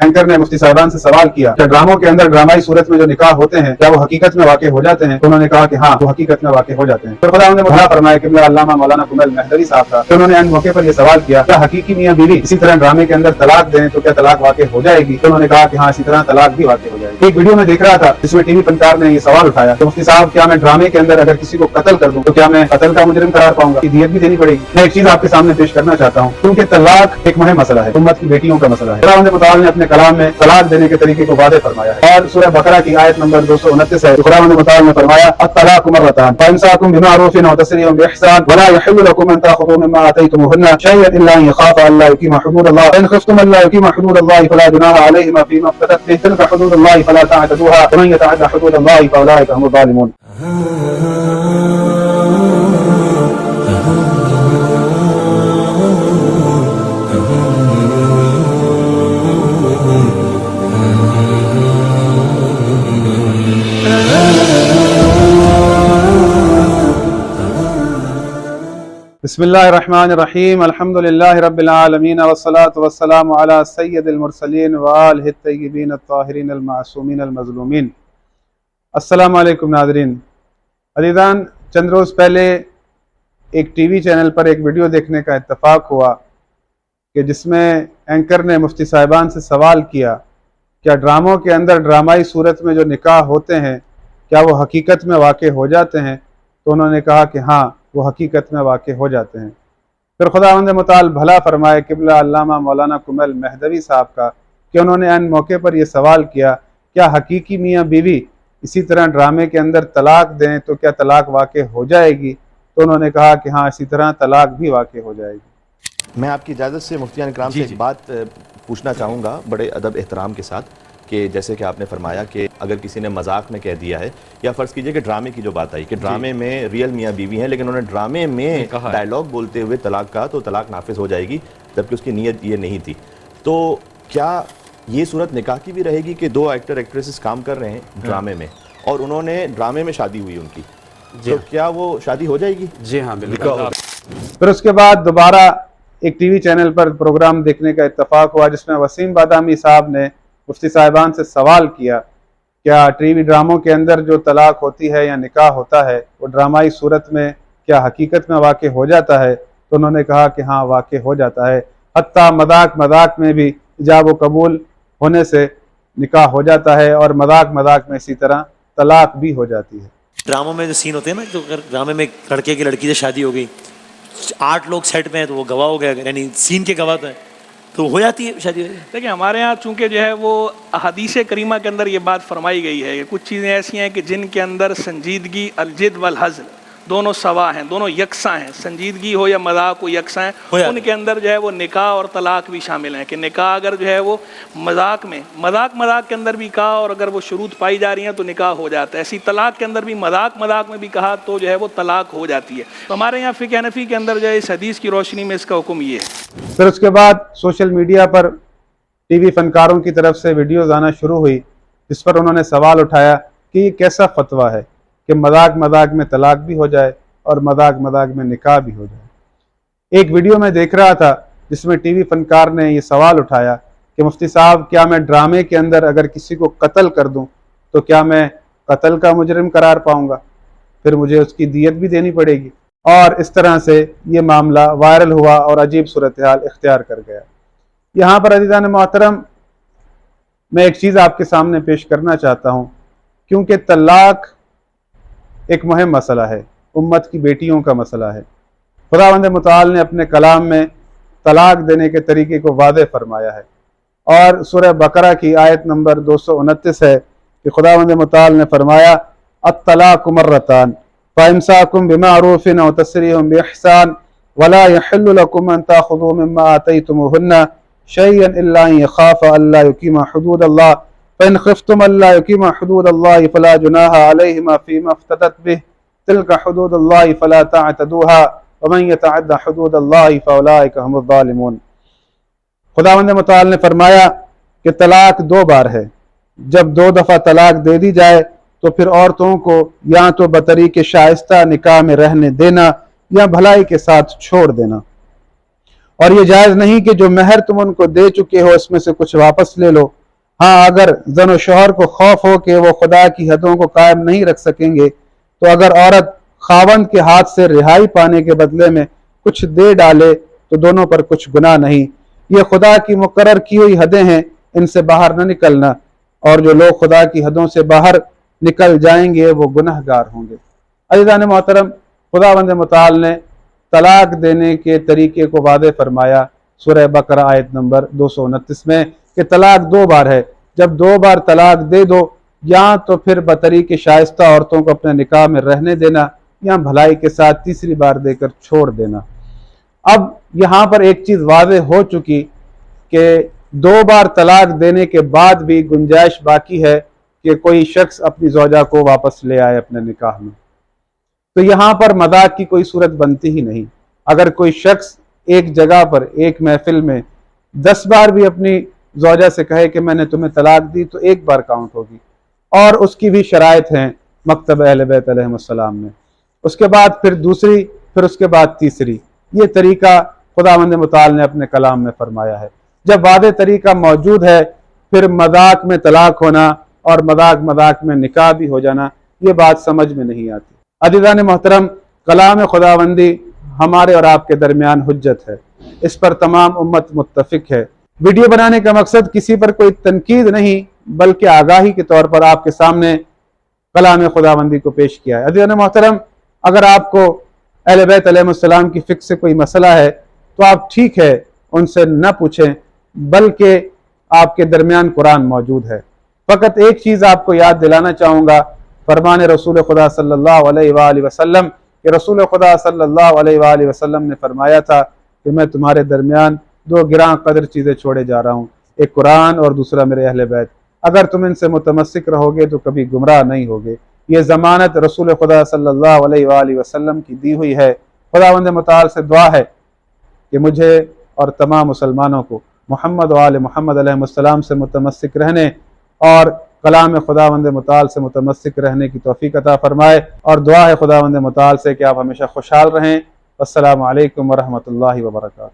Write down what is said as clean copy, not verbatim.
Anchor نے مفتی صاحبان سے سوال کیا کہ ڈراموں کے اندر ڈرامائی صورت میں جو نکاح ہوتے ہیں کیا وہ حقیقت میں واقع ہو جاتے ہیں؟ تو انہوں نے کہا کہ ہاں وہ حقیقت میں واقع ہو جاتے ہیں۔ پھر خدا نے مجھے فرمایا کہ علامہ مولانا کمل مہدوی صاحب تھا، انہوں نے ان موقع پر یہ سوال کیا کیا حقیقی میاں بیوی اسی طرح ڈرامے کے اندر طلاق دیں تو کیا طلاق واقع ہو جائے گی؟ تو انہوں نے کہا کہ ہاں اسی طرح طلاق بھی واقع ہو جائے گی۔ ایک ویڈیو میں دیکھ رہا تھا جس میں ٹی وی فنکار نے یہ سوال اٹھایا کہ مفتی صاحب کیا میں ڈرامے کے اندر اگر کسی کو قتل کر دوں تو کیا میں قتل کا مجرم قرار پاؤں گا؟ دیت بھی دینی پڑے گی؟ میں ایک چیز آپ کے سامنے پیش کرنا چاہتا ہوں، کیونکہ طلاق ایک مہم مسئلہ ہے، امت کی بیٹیوں کا مسئلہ ہے۔ خدا متعال نے اپنے کلام میں طلاق دینے کے طریقے کو واضح فرمایا ہے، اور سورہ بقرہ کی آیت نمبر 229 ہے۔ خدا متعال نے فرمایا الطلاق مرتان فامساک بمعروف او تسریح باحسان ولا يحل لكم ان تاخذوا مما اتيتموهن شيئا الا ان يخافا الا يقيما حدود الله فان خفتم الا يقيما حدود الله فلا جناح عليهما فيما افتدت به تلك حدود الله فلا تعتدوها ومن يتعد حدود الله فاولئك هم الظالمون۔ بسم اللہ الرحمن الرحیم، الحمد للہ رب العالمین والصلاة والسلام علی سید المرسلین وآلہ الطیبین الطاہرین المعصومین المظلومین۔ السلام علیکم ناظرین۔ عزیزان، چند روز پہلے ایک ٹی وی چینل پر ایک ویڈیو دیکھنے کا اتفاق ہوا کہ جس میں اینکر نے مفتی صاحبان سے سوال کیا کیا ڈراموں کے اندر ڈرامائی صورت میں جو نکاح ہوتے ہیں کیا وہ حقیقت میں واقع ہو جاتے ہیں؟ تو انہوں نے کہا کہ ہاں وہ حقیقت میں واقع ہو جاتے ہیں۔ پھر خداوند متعال بھلا فرمائے قبلہ علامہ مولانا کمل مہدوی صاحب کا کہ انہوں نے ان موقع پر یہ سوال کیا کیا حقیقی میاں بیوی اسی طرح ڈرامے کے اندر طلاق دیں تو کیا طلاق واقع ہو جائے گی؟ تو انہوں نے کہا کہ ہاں اسی طرح طلاق بھی واقع ہو جائے گی۔ میں آپ کی اجازت سے مفتیان اکرام سے ایک بات پوچھنا چاہوں گا بڑے ادب احترام کے ساتھ، کہ جیسے کہ آپ نے فرمایا کہ اگر کسی نے مذاق میں کہہ دیا ہے، یا فرض کیجئے کہ ڈرامے کی جو بات آئی کہ ڈرامے میں ریئل میاں بیوی ہیں لیکن انہوں نے ڈرامے میں ڈائیلاگ بولتے ہوئے طلاق کہا تو طلاق نافذ ہو جائے گی، جبکہ اس کی نیت یہ نہیں تھی۔ تو کیا یہ صورت نکاح کی بھی رہے گی کہ دو ایکٹر ایکٹریسز کام کر رہے ہیں ڈرامے میں اور انہوں نے ڈرامے میں شادی ہوئی ان کی، تو کیا وہ شادی ہو جائے گی؟ جی ہاں بالکل۔ پھر اس کے بعد دوبارہ ایک ٹی وی چینل پر پروگرام دیکھنے کا اتفاق ہوا جس میں وسیم بادامی صاحب نے مفتی صاحبان سے سوال کیا کیا ٹی وی ڈراموں کے اندر جو طلاق ہوتی ہے یا نکاح ہوتا ہے وہ ڈرامائی صورت میں کیا حقیقت میں واقع ہو جاتا ہے؟ تو انہوں نے کہا کہ ہاں واقع ہو جاتا ہے، حتیٰ مذاق میں بھی ایجاب و قبول ہونے سے نکاح ہو جاتا ہے اور مذاق میں اسی طرح طلاق بھی ہو جاتی ہے۔ ڈراموں میں جو سین ہوتے ہیں نا، جو اگر ڈرامے میں لڑکے کی لڑکی سے شادی ہو گئی، 8 لوگ سیٹ میں ہیں تو وہ گواہ ہو گیا، یعنی سین کے گواہ تو ہیں، تو ہو جاتی ہے شادی۔ دیکھیں ہمارے ہاں چونکہ جو ہے وہ احادیث کریمہ کے اندر یہ بات فرمائی گئی ہے کہ کچھ چیزیں ایسی ہیں کہ جن کے اندر سنجیدگی الجد والحزل دونوں سوا ہیں، دونوں یکساں ہیں، سنجیدگی ہو یا مذاق ہو یکساں ہیں، ان کے اندر جو ہے وہ نکاح اور طلاق بھی شامل ہیں کہ نکاح اگر جو ہے وہ مذاق کے اندر بھی کہا اور اگر وہ شروط پائی جا رہی ہیں تو نکاح ہو جاتا ہے، ایسی طلاق کے اندر بھی مذاق میں بھی کہا تو جو ہے وہ طلاق ہو جاتی ہے۔ تو ہمارے یہاں فقہ حنفی کے اندر جو ہے اس حدیث کی روشنی میں اس کا حکم یہ ہے۔ پھر اس کے بعد سوشل میڈیا پر ٹی وی فنکاروں کی طرف سے ویڈیوز آنا شروع ہوئی جس پر انہوں نے سوال اٹھایا کہ یہ کیسا فتویٰ ہے کہ مذاق میں طلاق بھی ہو جائے اور مذاق میں نکاح بھی ہو جائے۔ ایک ویڈیو میں دیکھ رہا تھا جس میں ٹی وی فنکار نے یہ سوال اٹھایا کہ مفتی صاحب کیا میں ڈرامے کے اندر اگر کسی کو قتل کر دوں تو کیا میں قتل کا مجرم قرار پاؤں گا؟ پھر مجھے اس کی دیت بھی دینی پڑے گی؟ اور اس طرح سے یہ معاملہ وائرل ہوا اور عجیب صورتحال اختیار کر گیا۔ یہاں پر عزیزان محترم میں ایک چیز آپ کے سامنے پیش کرنا چاہتا ہوں، کیونکہ طلاق ایک مہم مسئلہ ہے، امت کی بیٹیوں کا مسئلہ ہے۔ خداوند متعال نے اپنے کلام میں طلاق دینے کے طریقے کو واضح فرمایا ہے، اور سورہ بقرہ کی آیت نمبر 229 ہے کہ خداوند متعال نے فرمایا الطلاق مرتان فامساکم بمعروف او تسریح باحسان ولا يحل لكم ان تاخذوا مما اتيتموهن شيئا الا ان يخافا الا يقيما حدود الله فان خفتم الا يقيما حدود الله فلا جناح عليهما فيما افتدت به تلك حدود الله فلا تعتدوها ومن يتعد حدود الله فاولئك هم الظالمون۔ خداوند متعال نے فرمایا کہ طلاق 2 بار ہے، جب 2 دفعہ طلاق دے دی جائے تو پھر عورتوں کو یا تو بطریق شائستہ نکاح میں رہنے دینا یا بھلائی کے ساتھ چھوڑ دینا، اور یہ جائز نہیں کہ جو مہر تم ان کو دے چکے ہو اس میں سے کچھ واپس لے لو۔ ہاں اگر زن و شوہر کو خوف ہو کہ وہ خدا کی حدوں کو قائم نہیں رکھ سکیں گے تو اگر عورت خاوند کے ہاتھ سے رہائی پانے کے بدلے میں کچھ دے ڈالے تو دونوں پر کچھ گناہ نہیں۔ یہ خدا کی مقرر کی ہوئی حدیں ہیں، ان سے باہر نہ نکلنا، اور جو لوگ خدا کی حدوں سے باہر نکل جائیں گے وہ گناہ گار ہوں گے۔ عزیزان محترم، خداوند متعال نے طلاق دینے کے طریقے کو واضح فرمایا سورہ بقرہ آیت نمبر 229 میں کہ طلاق 2 بار ہے۔ جب 2 بار طلاق دے دو، یا تو پھر بطریق شائستہ عورتوں کو اپنے نکاح میں رہنے دینا، یا بھلائی کے ساتھ تیسری بار دے کر چھوڑ دینا۔ اب یہاں پر ایک چیز واضح ہو چکی کہ 2 بار طلاق دینے کے بعد بھی گنجائش باقی ہے کہ کوئی شخص اپنی زوجہ کو واپس لے آئے اپنے نکاح میں، تو یہاں پر مذاق کی کوئی صورت بنتی ہی نہیں۔ اگر کوئی شخص ایک جگہ پر ایک محفل میں 10 بار بھی اپنی زوجہ سے کہے کہ میں نے تمہیں طلاق دی تو 1 بار کاؤنٹ ہوگی، اور اس کی بھی شرائط ہیں مکتب اہل بیت علیہ السلام میں۔ اس کے بعد پھر دوسری، پھر اس کے بعد تیسری۔ یہ طریقہ خداوند متعال نے اپنے کلام میں فرمایا ہے۔ جب واضح طریقہ موجود ہے، پھر مذاق میں طلاق ہونا اور مذاق میں نکاح بھی ہو جانا، یہ بات سمجھ میں نہیں آتی۔ عزیزان محترم، کلام خداوندی ہمارے اور آپ کے درمیان حجت ہے، اس پر تمام امت متفق ہے۔ ویڈیو بنانے کا مقصد کسی پر کوئی تنقید نہیں بلکہ آگاہی کے طور پر آپ کے سامنے کلام خداوندی کو پیش کیا ہے۔ عزیزان محترم، اگر آپ کو اہل بیت علیہ السلام کی فقہ سے کوئی مسئلہ ہے تو آپ ٹھیک ہے ان سے نہ پوچھیں، بلکہ آپ کے درمیان قرآن موجود ہے۔ فقط ایک چیز آپ کو یاد دلانا چاہوں گا، فرمان رسول خدا صلی اللہ علیہ وآلہ وسلم کہ رسول خدا صلی اللہ علیہ وآلہ وسلم نے فرمایا تھا کہ میں تمہارے درمیان 2 گراں قدر چیزیں چھوڑے جا رہا ہوں، ایک قرآن اور دوسرا میرے اہل بیت۔ اگر تم ان سے متمسک رہو گے تو کبھی گمراہ نہیں ہوگے۔ یہ ضمانت رسول خدا صلی اللہ علیہ وآلہ وسلم کی دی ہوئی ہے۔ خداوند متعال سے دعا ہے کہ مجھے اور تمام مسلمانوں کو محمد و آل محمد علیہ السلام سے متمسک رہنے اور کلام خداوند متعال سے متمسک رہنے کی توفیق عطا فرمائے، اور دعا ہے خداوند متعال سے کہ آپ ہمیشہ خوشحال رہیں۔ السلام علیکم ورحمۃ اللہ وبرکاتہ۔